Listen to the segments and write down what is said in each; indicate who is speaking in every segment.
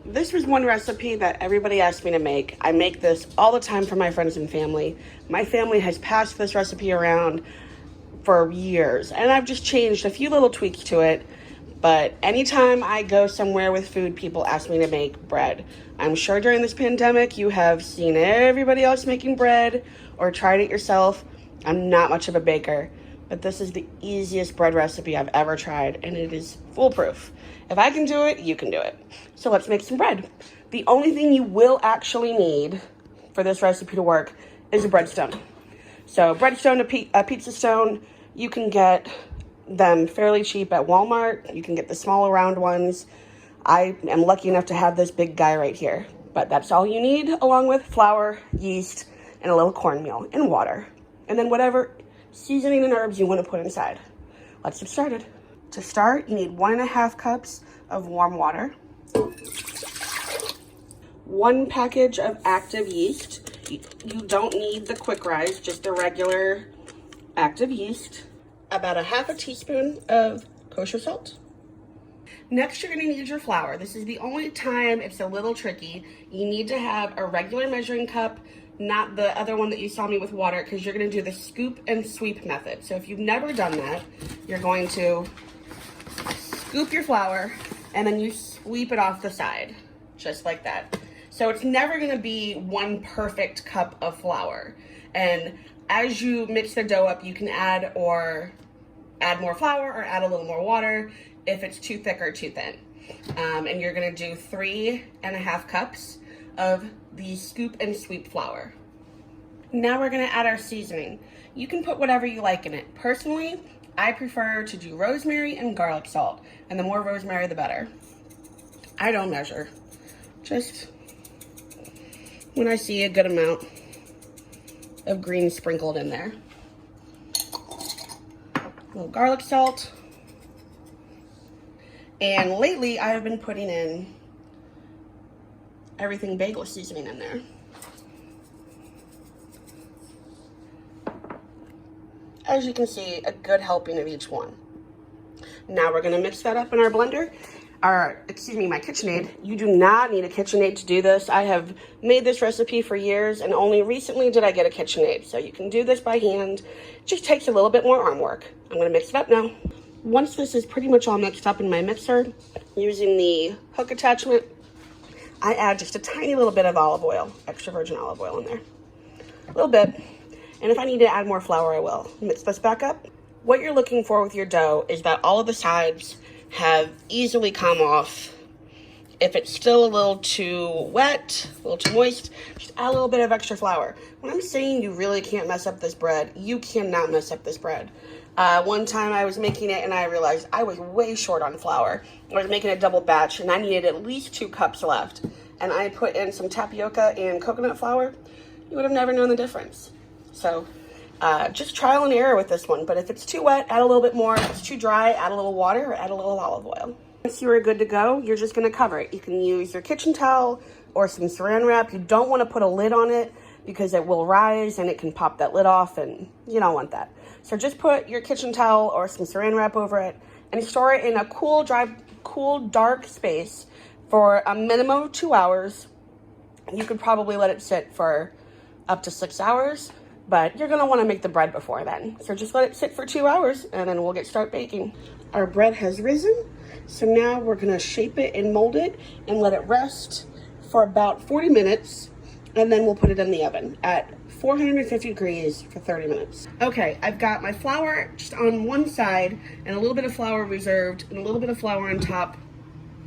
Speaker 1: This was one recipe that everybody asked me to make. I make this all the time for my friends and family. My family has passed this recipe around for years, and I've just changed a few little tweaks to it. But anytime I go somewhere with food, people ask me to make bread. I'm sure during this pandemic you have seen everybody else making bread or tried it yourself. I'm not much of a baker, but this is the easiest bread recipe I've ever tried, and it is foolproof. If I can do it, you can do it. So let's make some bread. The only thing you will actually need for this recipe to work is a breadstone. So breadstone, a pizza stone, you can get them fairly cheap at Walmart. You can get the smaller round ones. I am lucky enough to have this big guy right here, but that's all you need, along with flour, yeast, and a little cornmeal and water. And then whatever seasoning and herbs you want to put inside. Let's get started. To start, you need 1.5 cups of warm water, 1 package of active yeast. You don't need the quick rise, just the regular active yeast. About 1/2 teaspoon of kosher salt. Next, you're going to need your flour. This is the only time it's a little tricky. You need to have a regular measuring cup, not the other one that you saw me with water, because you're going to do the scoop and sweep method. So if you've never done that, you're going to scoop your flour and then you sweep it off the side, just like that. So it's never going to be one perfect cup of flour. And as you mix the dough up, you can add more flour or add a little more water if it's too thick or too thin. And you're going to do 3.5 cups of the scoop and sweep flour. Now we're going to add our seasoning. You can put whatever you like in it. Personally, I prefer to do rosemary and garlic salt, and the more rosemary the better. I don't measure, just when I see a good amount of green sprinkled in there. A little garlic salt. And lately I have been putting in everything bagel seasoning in there. As you can see, a good helping of each one. Now we're gonna mix that up in our blender, my KitchenAid. You do not need a KitchenAid to do this. I have made this recipe for years, and only recently did I get a KitchenAid. So you can do this by hand. It just takes a little bit more arm work. I'm gonna mix it up now. Once this is pretty much all mixed up in my mixer, using the hook attachment, I add just a tiny little bit of olive oil, extra virgin olive oil in there. A little bit. And if I need to add more flour, I will. Mix this back up. What you're looking for with your dough is that all of the sides have easily come off. If it's still a little too wet, a little too moist, just add a little bit of extra flour. When I'm saying you really can't mess up this bread, you cannot mess up this bread. One time I was making it and I realized I was way short on flour. I was making a double batch and I needed at least 2 cups left. And I put in some tapioca and coconut flour. You would have never known the difference. So just trial and error with this one. But if it's too wet, add a little bit more. If it's too dry, add a little water or add a little olive oil. Once you are good to go, you're just going to cover it. You can use your kitchen towel or some saran wrap. You don't want to put a lid on it because it will rise and it can pop that lid off, and you don't want that. So just put your kitchen towel or some saran wrap over it and store it in a cool, dark space for a minimum of 2 hours. You could probably let it sit for up to 6 hours, but you're gonna wanna make the bread before then. So just let it sit for 2 hours and then we'll start baking. Our bread has risen, so now we're gonna shape it and mold it and let it rest for about 40 minutes, and then we'll put it in the oven at 450 degrees for 30 minutes. Okay, I've got my flour just on one side and a little bit of flour reserved and a little bit of flour on top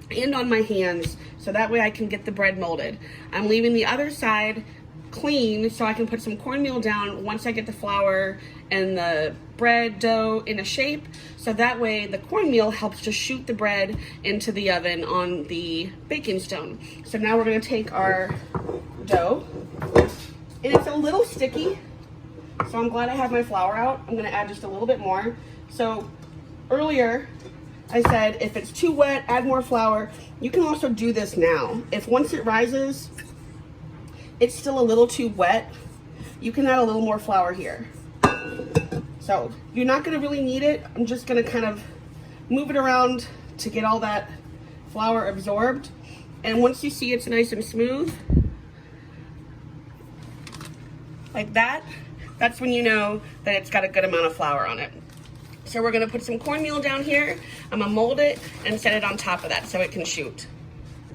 Speaker 1: and on my hands, so that way I can get the bread molded. I'm leaving the other side clean so I can put some cornmeal down once I get the flour and the bread dough in a shape, so that way the cornmeal helps to shoot the bread into the oven on the baking stone. So now we're going to take our dough, and it's a little sticky, so I'm glad I have my flour out. I'm going to add just a little bit more. So earlier I said if it's too wet, add more flour. You can also do this now. If once it rises it's still a little too wet, you can add a little more flour here. So you're not gonna really need it. I'm just gonna kind of move it around to get all that flour absorbed. And once you see it's nice and smooth, like that, that's when you know that it's got a good amount of flour on it. So we're gonna put some cornmeal down here. I'm gonna mold it and set it on top of that so it can shoot.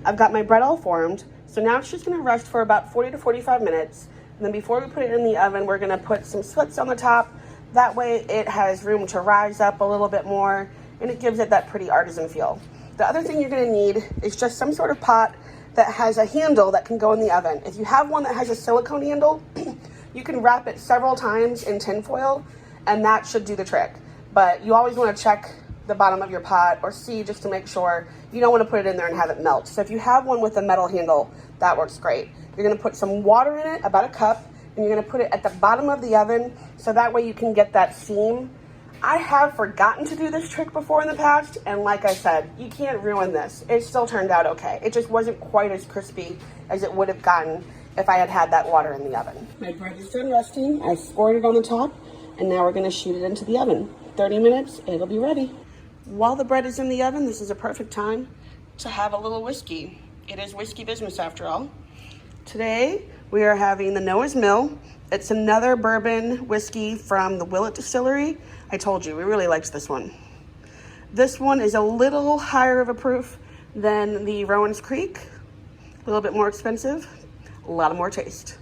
Speaker 1: I've got my bread all formed. So now it's just gonna rest for about 40 to 45 minutes. And then before we put it in the oven, we're gonna put some slits on the top. That way it has room to rise up a little bit more and it gives it that pretty artisan feel. The other thing you're gonna need is just some sort of pot that has a handle that can go in the oven. If you have one that has a silicone handle, you can wrap it several times in tin foil and that should do the trick. But you always wanna check the bottom of your pot or see just to make sure. You don't wanna put it in there and have it melt. So if you have one with a metal handle, that works great. You're gonna put some water in it, about a cup, and you're gonna put it at the bottom of the oven so that way you can get that steam. I have forgotten to do this trick before in the past, and like I said, you can't ruin this. It still turned out okay. It just wasn't quite as crispy as it would have gotten if I had had that water in the oven. My bread is done resting. I scored it on the top, and now we're gonna shoot it into the oven. 30 minutes, it'll be ready. While the bread is in the oven, this is a perfect time to have a little whiskey. It is whiskey business after all. Today, we are having the Noah's Mill. It's another bourbon whiskey from the Willett Distillery. I told you, we really liked this one. This one is a little higher of a proof than the Rowan's Creek. A little bit more expensive, a lot more taste.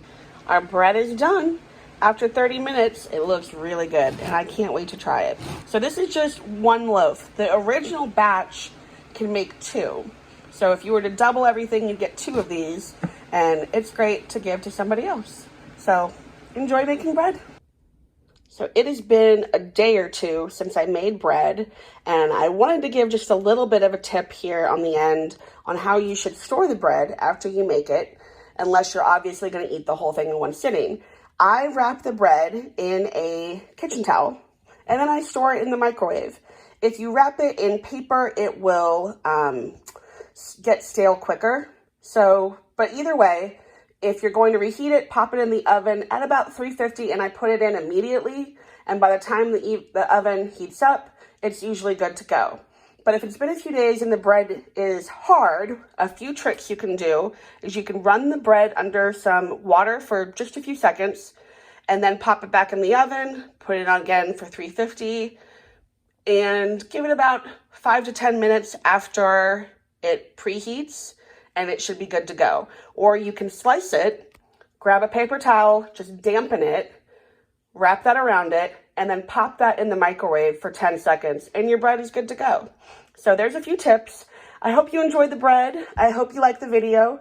Speaker 1: Our bread is done. After 30 minutes, it looks really good, and I can't wait to try it. So this is just one loaf. The original batch can make 2. So if you were to double everything, you'd get 2 of these, and it's great to give to somebody else. So enjoy making bread. So it has been a day or two since I made bread, and I wanted to give just a little bit of a tip here on the end on how you should store the bread after you make it, unless you're obviously going to eat the whole thing in one sitting. I wrap the bread in a kitchen towel, and then I store it in the microwave. If you wrap it in paper, it will get stale quicker. So, but either way, if you're going to reheat it, pop it in the oven at about 350, and I put it in immediately. And by the time the oven heats up, it's usually good to go. But if it's been a few days and the bread is hard, a few tricks you can do is you can run the bread under some water for just a few seconds and then pop it back in the oven, put it on again for 350, and give it about 5 to 10 minutes after it preheats, and it should be good to go. Or you can slice it, grab a paper towel, just dampen it, wrap that around it, and then pop that in the microwave for 10 seconds, and your bread is good to go. So there's a few tips. I hope you enjoyed the bread. I hope you liked the video.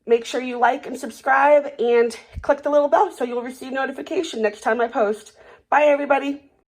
Speaker 1: Make sure you like and subscribe and click the little bell so you'll receive notification next time I post. Bye, everybody.